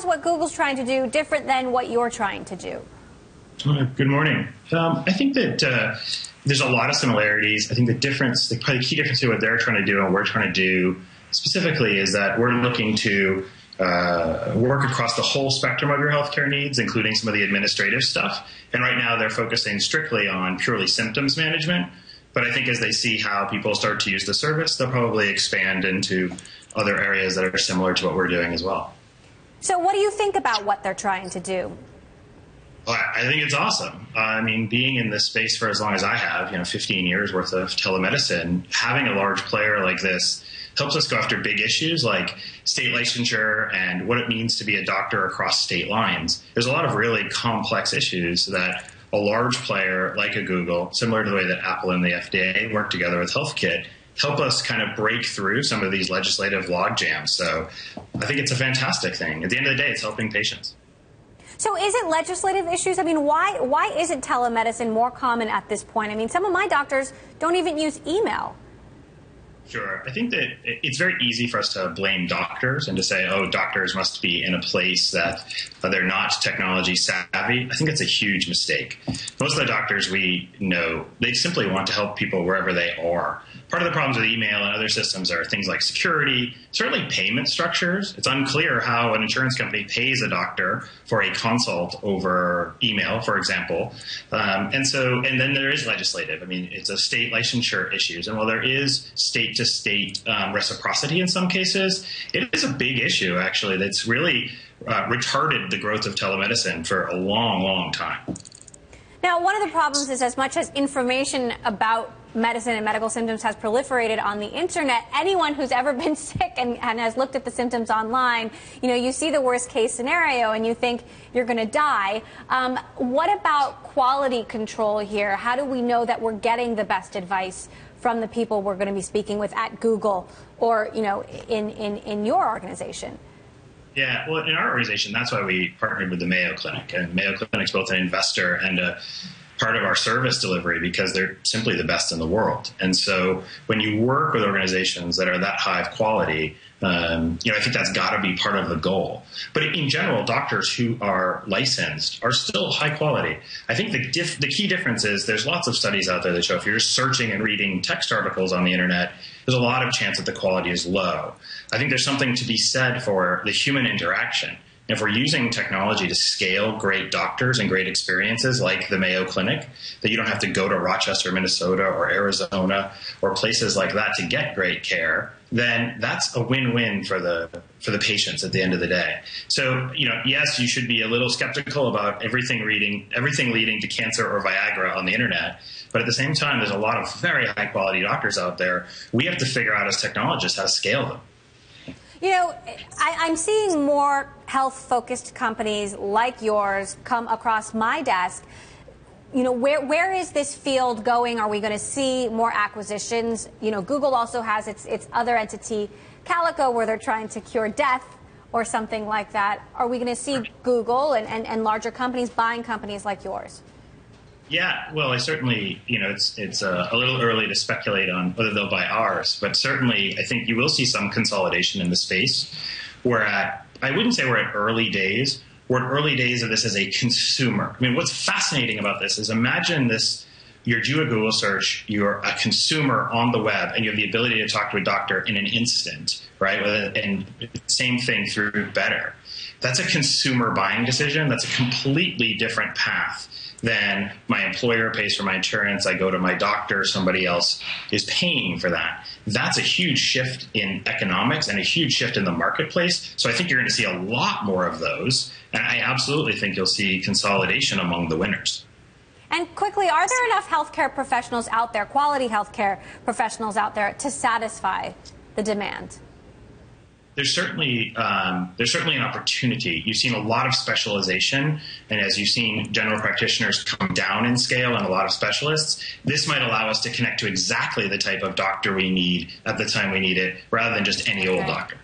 is what Google's trying to do different than what you're trying to do? Good morning. I think that there's a lot of similarities. I think probably the key difference between what they're trying to do and what we're trying to do specifically is that we're looking to work across the whole spectrum of your healthcare needs, including some of the administrative stuff. And right now they're focusing strictly on purely symptoms management. But I think as they see how people start to use the service, they'll probably expand into other areas that are similar to what we're doing as well. So what do you think about what they're trying to do? Well, I think it's awesome. I mean, being in this space for as long as I have, 15 years worth of telemedicine, having a large player like this helps us go after big issues like state licensure and what it means to be a doctor across state lines. There's a lot of really complex issues that a large player like a Google, similar to the way that Apple and the FDA work together with HealthKit, help us kind of break through some of these legislative log jams. So I think it's a fantastic thing. At the end of the day, it's helping patients. So is it legislative issues? I mean, why isn't telemedicine more common at this point? I mean, some of my doctors don't even use email. Sure. I think that it's very easy for us to blame doctors and to say, oh, doctors must be in a place that they're not technology savvy. I think it's a huge mistake. Most of the doctors we know, they simply want to help people wherever they are. Part of the problems with email and other systems are things like security, certainly payment structures. It's unclear how an insurance company pays a doctor for a consult over email, for example. And then there is legislative. I mean, it's a state licensure issues. And while there is state-to-state reciprocity in some cases, it is a big issue, actually, that's really retarded the growth of telemedicine for a long, long time. Now, one of the problems is as much as information about medicine and medical symptoms has proliferated on the internet, anyone who's ever been sick and has looked at the symptoms online, you see the worst case scenario and you think you're going to die. What about quality control here? How do we know that we're getting the best advice from the people we're going to be speaking with at Google or, in your organization? Yeah, well, in our organization, that's why we partnered with the Mayo Clinic. And Mayo Clinic's both an investor and a part of our service delivery because they're simply the best in the world. And so when you work with organizations that are that high of quality, I think that's got to be part of the goal. But in general, doctors who are licensed are still high quality. I think the key difference is there's lots of studies out there that show if you're searching and reading text articles on the internet, there's a lot of chance that the quality is low. I think there's something to be said for the human interaction. If we're using technology to scale great doctors and great experiences like the Mayo Clinic, that you don't have to go to Rochester, Minnesota or Arizona or places like that to get great care, then that's a win-win for the patients at the end of the day. So, yes, you should be a little skeptical about everything leading to cancer or Viagra on the internet. But at the same time, there's a lot of very high-quality doctors out there. We have to figure out as technologists how to scale them. I'm seeing more health-focused companies like yours come across my desk. Where is this field going? Are we going to see more acquisitions? Google also has its other entity, Calico, where they're trying to cure death or something like that. Are we going to see Google and larger companies buying companies like yours? Yeah, well, I certainly, it's a little early to speculate on whether they'll buy ours, but certainly I think you will see some consolidation in the space. I wouldn't say we're at early days. We're at early days of this as a consumer. I mean, what's fascinating about this is imagine this, you do a Google search, you're a consumer on the web, and you have the ability to talk to a doctor in an instant, right? And same thing through Better. That's a consumer buying decision. That's a completely different path than my employer pays for my insurance, I go to my doctor, somebody else is paying for that. That's a huge shift in economics and a huge shift in the marketplace. So I think you're going to see a lot more of those. And I absolutely think you'll see consolidation among the winners. And quickly, are there enough healthcare professionals out there, quality healthcare professionals out there, to satisfy the demand? There's certainly an opportunity. You've seen a lot of specialization, and as you've seen general practitioners come down in scale and a lot of specialists, this might allow us to connect to exactly the type of doctor we need at the time we need it, rather than just any old doctor.